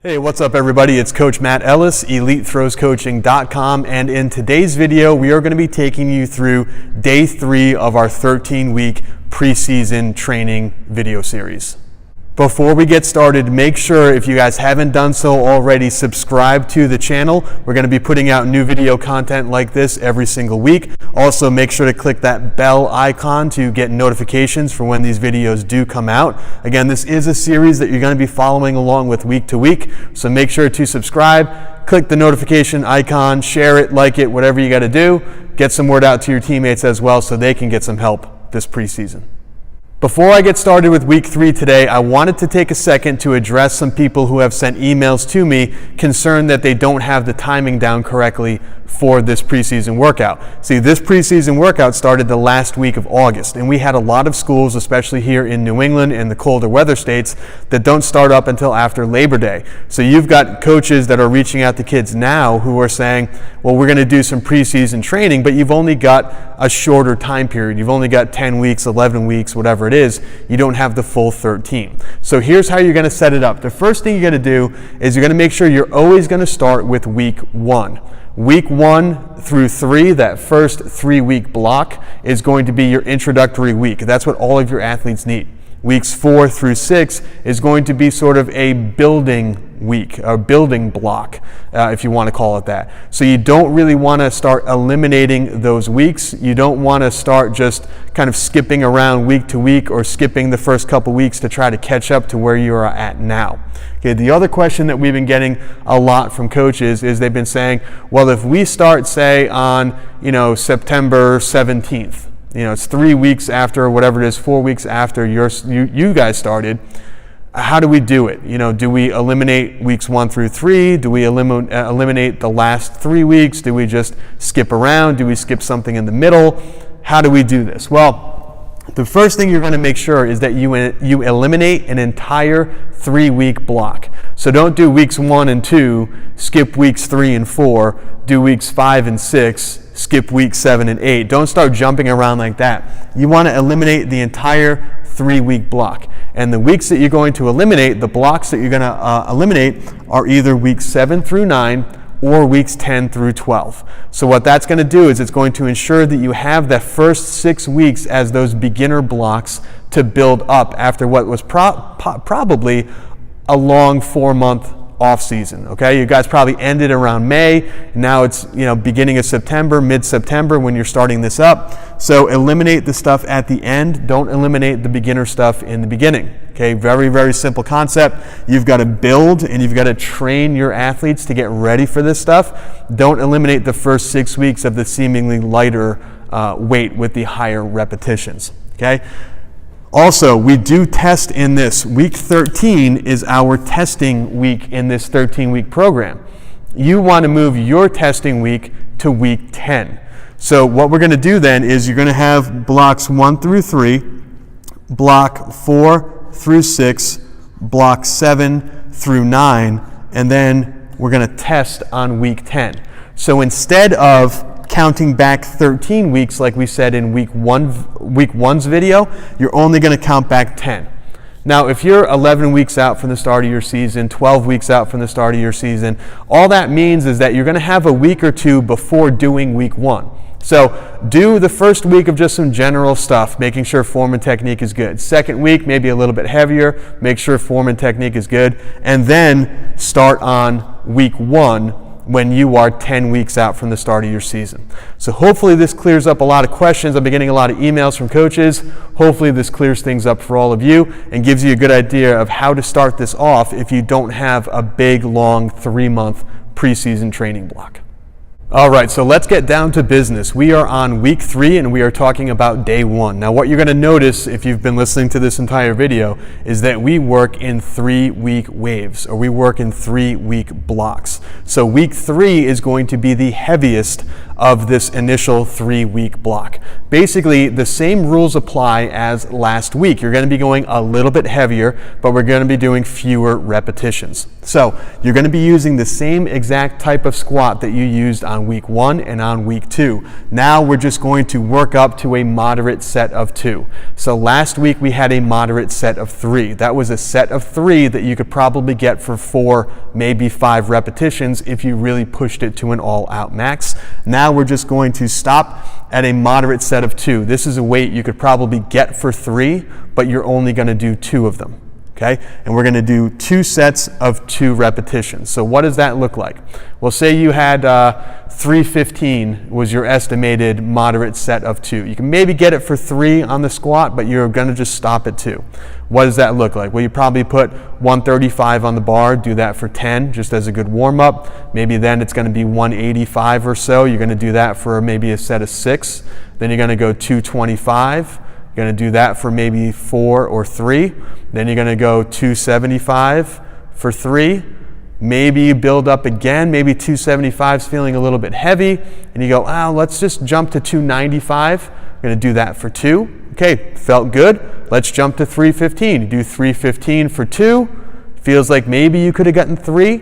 Hey, what's up everybody? It's Coach Matt Ellis, EliteThrowsCoaching.com, and in today's video, we are going to be taking you through day 3 of our 13-week preseason training video series. Before we get started, make sure, if you guys haven't done so already, subscribe to the channel. We're going to be putting out new video content like this every single week. Also, make sure to click that bell icon to get notifications for when these videos do come out. Again, this is a series that you're going to be following along with week to week, so make sure to subscribe, click the notification icon, share it, like it, whatever you got to do. Get some word out to your teammates as well so they can get some help this preseason. Before I get started with week 3 today, I wanted to take a second to address some people who have sent emails to me concerned that they don't have the timing down correctly for this preseason workout. See, this preseason workout started the last week of August, and we had a lot of schools, especially here in New England and the colder weather states, that don't start up until after Labor Day. So you've got coaches that are reaching out to kids now who are saying, well, we're going to do some preseason training, but you've only got a shorter time period. You've only got 10 weeks, 11 weeks, whatever it is. You don't have the full 13. So here's how you're going to set it up. The first thing you're going to do is you're going to make sure you're always going to start with week 1. Week 1 through 3, that first 3-week block, is going to be your introductory week. That's what all of your athletes need. Weeks 4 through 6 is going to be sort of a building week, a building block, if you want to call it that. So you don't really want to start eliminating those weeks. You don't want to start just kind of skipping around week to week or skipping the first couple weeks to try to catch up to where you are at now. Okay, the other question that we've been getting a lot from coaches is they've been saying, well, if we start, say, on, September 17th, it's 3 weeks after, or whatever it is, 4 weeks after you guys started, how do we do it? Do we eliminate weeks 1 through 3? Do we eliminate the last 3 weeks? Do we just skip around? Do we skip something in the middle? How do we do this? Well, the first thing you're going to make sure is that you eliminate an entire 3-week block. So don't do weeks 1 and 2, skip weeks 3 and 4, do weeks 5 and 6, skip weeks 7 and 8. Don't start jumping around like that. You want to eliminate the entire 3-week block. And the weeks that you're going to eliminate, the blocks that you're going to eliminate, are either weeks 7 through 9 or weeks 10 through 12. So what that's going to do is it's going to ensure that you have the first 6 weeks as those beginner blocks to build up after what was probably a long 4-month off season. Okay, you guys probably ended around May. Now it's beginning of September, mid-September when you're starting this up. So eliminate the stuff at the end. Don't eliminate the beginner stuff in the beginning. Okay, very, very simple concept. You've got to build and you've got to train your athletes to get ready for this stuff. Don't eliminate the first 6 weeks of the seemingly lighter weight with the higher repetitions. Okay. Also, we do test in this. Week 13 is our testing week in this 13-week program. You want to move your testing week to week 10. So what we're going to do then is you're going to have blocks 1 through 3, block 4 through 6, block 7 through 9, and then we're going to test on week 10. So instead of counting back 13 weeks like we said in week 1's video, you're only going to count back 10. Now, if you're 11 weeks out from the start of your season, 12 weeks out from the start of your season, all that means is that you're going to have a week or two before doing week 1. So do the first week of just some general stuff, making sure form and technique is good. Second week, maybe a little bit heavier, make sure form and technique is good, and then start on week 1 when you are 10 weeks out from the start of your season. So hopefully this clears up a lot of questions. I've been getting a lot of emails from coaches. Hopefully this clears things up for all of you and gives you a good idea of how to start this off if you don't have a big, long 3-month preseason training block. All right, so let's get down to business. We are on week 3 and we are talking about day 1. Now what you're going to notice if you've been listening to this entire video is that we work in 3-week waves, or we work in 3-week blocks. So week 3 is going to be the heaviest of this initial 3-week block. Basically, the same rules apply as last week. You're going to be going a little bit heavier, but we're going to be doing fewer repetitions. So you're going to be using the same exact type of squat that you used on on week 1 and on week 2. Now we're just going to work up to a moderate set of 2. So last week we had a moderate set of 3. That was a set of 3 that you could probably get for 4, maybe 5 repetitions if you really pushed it to an all-out max. Now we're just going to stop at a moderate set of 2. This is a weight you could probably get for 3, but you're only going to do 2 of them. Okay, and we're going to do 2 sets of 2 repetitions. So what does that look like? Well, say you had 315 was your estimated moderate set of 2. You can maybe get it for 3 on the squat, but you're going to just stop at 2. What does that look like? Well, you probably put 135 on the bar, do that for 10, just as a good warm-up. Maybe then it's going to be 185 or so. You're going to do that for maybe a set of 6. Then you're going to go 225. You're going to do that for maybe 4 or 3. Then you're going to go 275 for 3. Maybe you build up again. Maybe 275 is feeling a little bit heavy. And you go, let's just jump to 295. You're going to do that for 2. Okay, felt good. Let's jump to 315. You do 315 for 2. Feels like maybe you could have gotten 3.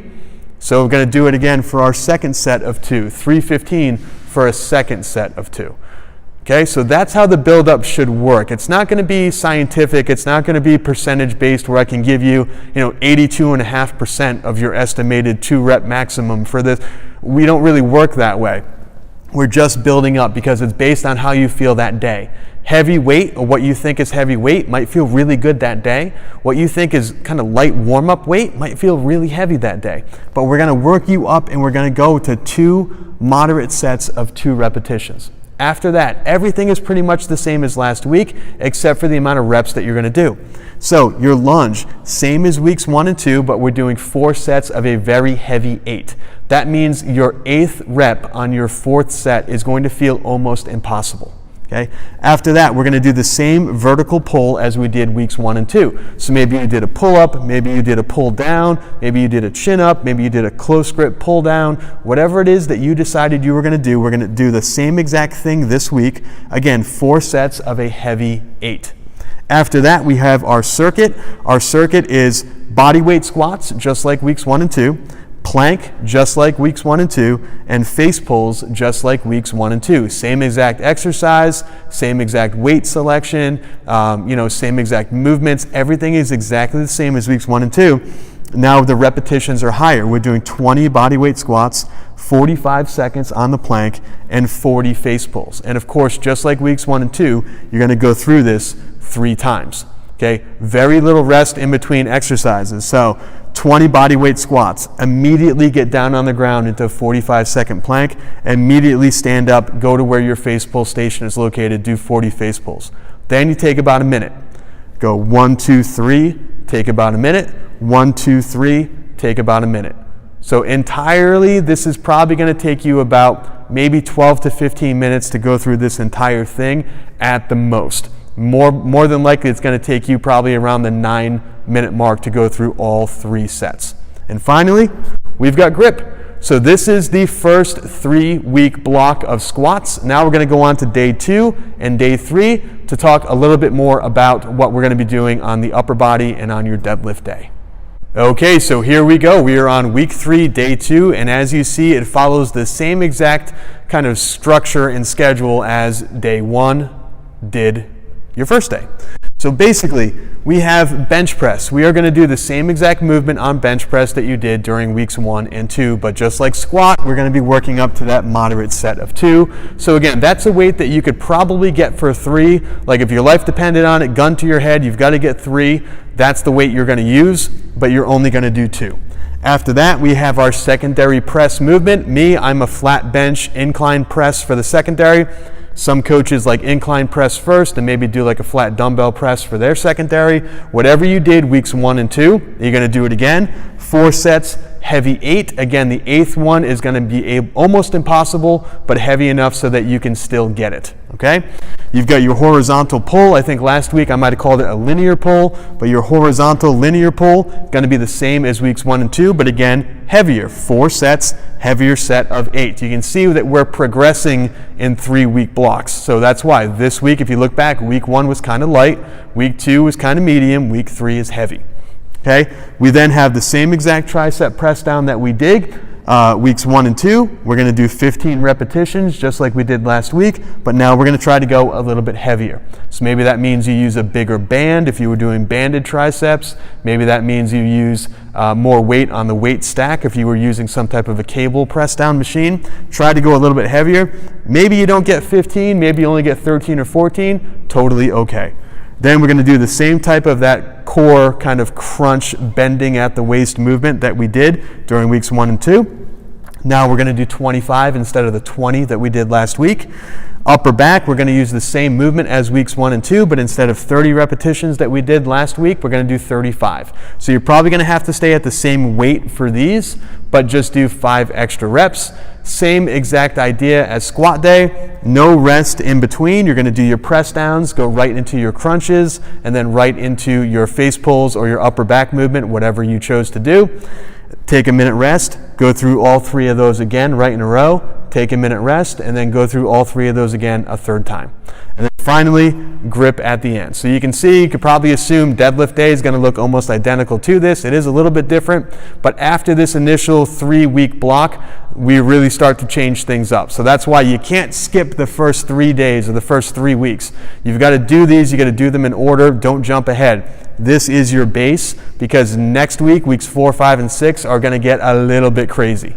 So we're going to do it again for our second set of 2. 315 for a second set of 2. Okay, so that's how the build-up should work. It's not going to be scientific. It's not going to be percentage-based where I can give you, 82.5% of your estimated 2-rep maximum for this. We don't really work that way. We're just building up because it's based on how you feel that day. Heavy weight, or what you think is heavy weight, might feel really good that day. What you think is kind of light warm-up weight might feel really heavy that day. But we're going to work you up and we're going to go to 2 moderate sets of 2 repetitions. After that, everything is pretty much the same as last week, except for the amount of reps that you're going to do. So your lunge, same as weeks 1 and 2, but we're doing 4 sets of a very heavy 8. That means your 8th rep on your 4th set is going to feel almost impossible. Okay? After that, we're going to do the same vertical pull as we did weeks 1 and 2. So maybe you did a pull-up, maybe you did a pull-down, maybe you did a chin-up, maybe you did a close grip pull-down. Whatever it is that you decided you were going to do, we're going to do the same exact thing this week. Again, 4 sets of a heavy 8. After that, we have our circuit. Our circuit is body weight squats, just like weeks 1 and 2. Plank, just like weeks 1 and 2, and face pulls, just like weeks 1 and 2. Same exact exercise, same exact weight selection, same exact movements. Everything is exactly the same as weeks 1 and 2. Now the repetitions are higher. We're doing 20 body weight squats, 45 seconds on the plank, and 40 face pulls. And of course, just like weeks 1 and 2, you're going to go through this 3 times. Okay, very little rest in between exercises. So 20 body weight squats, immediately get down on the ground into a 45-second plank, immediately stand up, go to where your face pull station is located, do 40 face pulls. Then you take about a minute. Go 1, 2, 3, take about a minute. 1, 2, 3, take about a minute. So entirely, this is probably going to take you about maybe 12 to 15 minutes to go through this entire thing at the most. More than likely, it's going to take you probably around the 9-minute mark to go through all 3 sets. And finally, we've got grip. So this is the first 3-week block of squats. Now we're going to go on to day 2 and day 3 to talk a little bit more about what we're going to be doing on the upper body and on your deadlift day. Okay, so here we go. We are on week 3, day 2, and as you see, it follows the same exact kind of structure and schedule as day 1 did your first day. So basically, we have bench press. We are going to do the same exact movement on bench press that you did during weeks 1 and 2, but just like squat, we're going to be working up to that moderate set of 2. So again, that's a weight that you could probably get for 3. Like if your life depended on it, gun to your head, you've got to get 3. That's the weight you're going to use, but you're only going to do 2. After that, we have our secondary press movement. I'm a flat bench incline press for the secondary. Some coaches like incline press first and maybe do like a flat dumbbell press for their secondary. Whatever you did weeks 1 and 2, you're going to do it again. 4 sets, heavy 8. Again, the 8th one is going to be almost impossible, but heavy enough so that you can still get it. Okay? You've got your horizontal pull. I think last week I might have called it a linear pull, but your horizontal linear pull is going to be the same as weeks 1 and 2, but again, heavier. 4 sets, heavier set of 8. You can see that we're progressing in 3-week blocks. So that's why this week, if you look back, week 1 was kind of light, week 2 was kind of medium, week 3 is heavy. Okay? We then have the same exact tricep press down that we did. weeks 1 and 2, we're going to do 15 repetitions just like we did last week, but now we're going to try to go a little bit heavier. So maybe that means you use a bigger band if you were doing banded triceps. Maybe that means you use more weight on the weight stack if you were using some type of a cable press down machine. Try to go a little bit heavier. Maybe you don't get 15, maybe you only get 13 or 14, totally okay. Then we're going to do the same type of that core kind of crunch bending at the waist movement that we did during weeks 1 and 2. Now we're going to do 25 instead of the 20 that we did last week. Upper back, we're going to use the same movement as weeks 1 and 2, but instead of 30 repetitions that we did last week, we're going to do 35. So you're probably going to have to stay at the same weight for these, but just do 5 extra reps. Same exact idea as squat day, no rest in between. You're going to do your press downs, go right into your crunches, and then right into your face pulls or your upper back movement, whatever you chose to do. Take a minute rest, go through all 3 of those again right in a row, take a minute rest, and then go through all 3 of those again a third time. And then finally, grip at the end. So you can see, you could probably assume deadlift day is going to look almost identical to this. It is a little bit different, but after this initial 3-week block, we really start to change things up. So that's why you can't skip the first 3 days or the first 3 weeks. You've got to do these, you got to do them in order, don't jump ahead. This is your base, because next week, weeks 4, 5, and 6 are going to get a little bit crazy.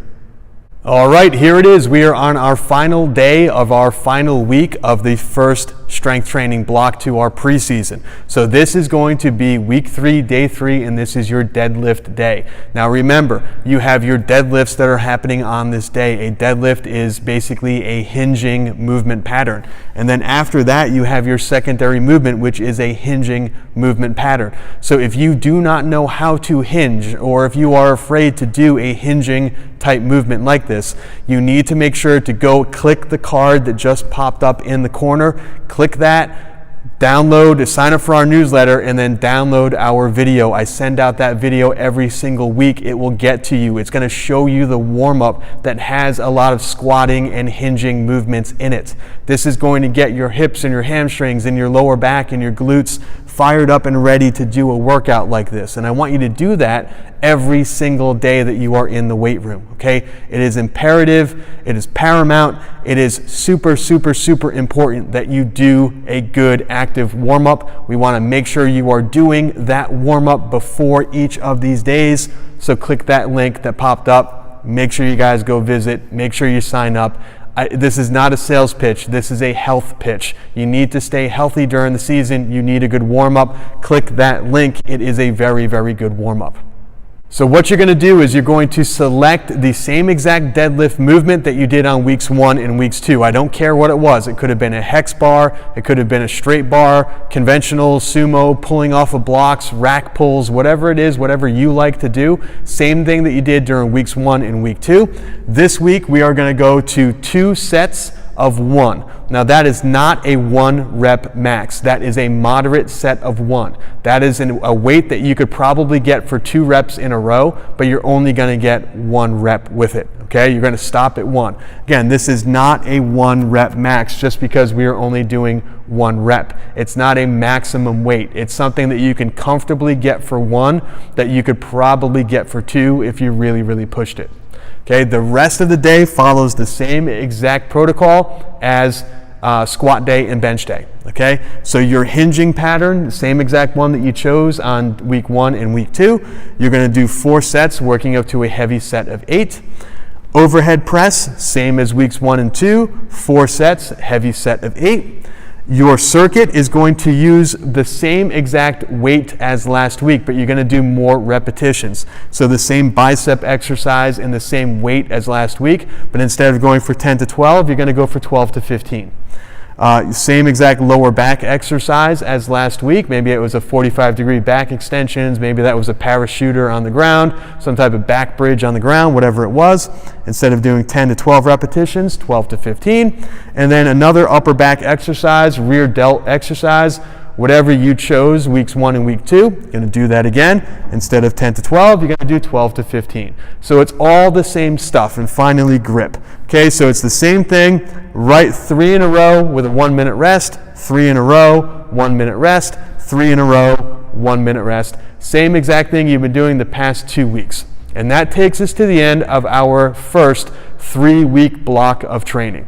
All right, here it is. We are on our final day of our final week of the first strength training block to our preseason. So this is going to be week 3, day 3, and this is your deadlift day. Now remember, you have your deadlifts that are happening on this day. A deadlift is basically a hinging movement pattern. And then after that, you have your secondary movement, which is a hinging movement pattern. So if you do not know how to hinge, or if you are afraid to do a hinging type movement like this, you need to make sure to go click the card that just popped up in the corner. Click that, download, sign up for our newsletter, and then download our video. I send out that video every single week. It will get to you. It's going to show you the warm-up that has a lot of squatting and hinging movements in it. This is going to get your hips and your hamstrings and your lower back and your glutes fired up and ready to do a workout like this. And I want you to do that every single day that you are in the weight room, okay? It is imperative, it is paramount, it is super, super, super important that you do a good active warm-up. We want to make sure you are doing that warm-up before each of these days. So click that link that popped up. Make sure you guys go visit, make sure you sign up. This is not a sales pitch, this is a health pitch. You need to stay healthy during the season, you need a good warm-up. Click that link, it is a very, very good warm-up. So what you're going to do is you're going to select the same exact deadlift movement that you did on weeks 1 and weeks 2. I don't care what it was. It could have been a hex bar, it could have been a straight bar, conventional, sumo, pulling off of blocks, rack pulls, whatever it is, whatever you like to do. Same thing that you did during weeks 1 and week 2. This week we are going to go to 2 sets of 1. Now that is not a 1 rep max. That is a moderate set of 1. That is a weight that you could probably get for 2 reps in a row, but you're only going to get 1 rep with it. Okay, you're going to stop at 1. Again, this is not a 1 rep max just because we are only doing 1 rep. It's not a maximum weight. It's something that you can comfortably get for 1 that you could probably get for 2 if you really, really pushed it. Okay, the rest of the day follows the same exact protocol as squat day and bench day. Okay, so your hinging pattern, the same exact one that you chose on week 1 and week 2, you're going to do 4 sets working up to a heavy set of 8. Overhead press, same as weeks 1 and 2, 4 sets, heavy set of 8. Your circuit is going to use the same exact weight as last week, but you're going to do more repetitions. So the same bicep exercise and the same weight as last week, but instead of going for 10 to 12, you're going to go for 12 to 15. Same exact lower back exercise as last week. Maybe it was a 45-degree back extensions. Maybe that was a parachuter on the ground, some type of back bridge on the ground, whatever it was. Instead of doing 10 to 12 repetitions, 12 to 15. And then another upper back exercise, rear delt exercise. Whatever you chose weeks 1 and week 2, you're going to do that again. Instead of 10 to 12, you're going to do 12 to 15. So it's all the same stuff. And finally, grip. Okay, so it's the same thing. Right 3 in a row with a 1 minute rest, 3 in a row, 1 minute rest, 3 in a row, 1 minute rest. Same exact thing you've been doing the past 2 weeks. And that takes us to the end of our first 3-week block of training.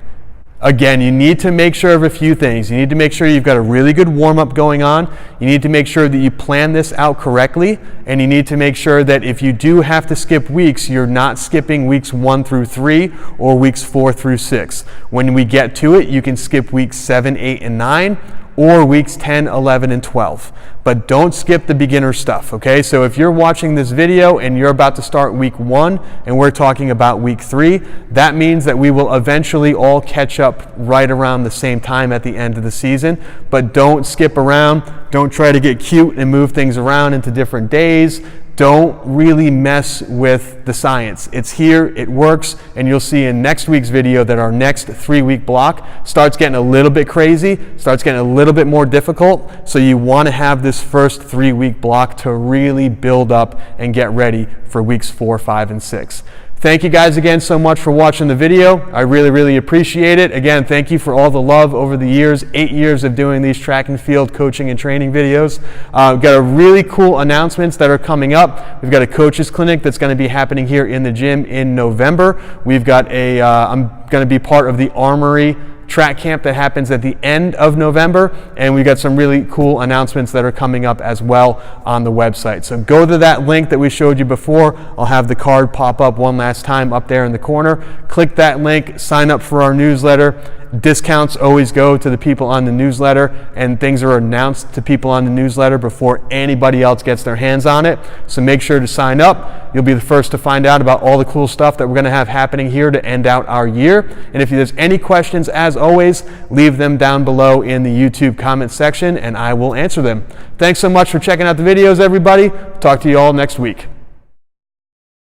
Again, you need to make sure of a few things. You need to make sure you've got a really good warm-up going on. You need to make sure that you plan this out correctly, and you need to make sure that if you do have to skip weeks, you're not skipping weeks 1 through 3 or weeks 4 through 6. When we get to it, you can skip weeks 7, 8, and 9, or weeks 10, 11, and 12. But don't skip the beginner stuff, okay? So if you're watching this video and you're about to start week 1 and we're talking about week 3, that means that we will eventually all catch up right around the same time at the end of the season. But don't skip around. Don't try to get cute and move things around into different days. Don't really mess with the science. It's here, it works, and you'll see in next week's video that our next 3-week block starts getting a little bit crazy, starts getting a little bit more difficult, so you want to have this first 3-week block to really build up and get ready for weeks 4, 5, and 6. Thank you guys again so much for watching the video. I really, really appreciate it. Again, thank you for all the love over the years, 8 years of doing these track and field coaching and training videos. We've got a really cool announcements that are coming up. We've got a coaches clinic that's going to be happening here in the gym in November. We've got I'm going to be part of the Armory track camp that happens at the end of November, and we've got some really cool announcements that are coming up as well on the website. So go to that link that we showed you before. I'll have the card pop up one last time up there in the corner. Click that link, sign up for our newsletter. Discounts always go to the people on the newsletter, and things are announced to people on the newsletter before anybody else gets their hands on it. So make sure to sign up. You'll be the first to find out about all the cool stuff that we're going to have happening here to end out our year. And if there's any questions, as always, leave them down below in the YouTube comment section and I will answer them. Thanks so much for checking out the videos, everybody. Talk to you all next week.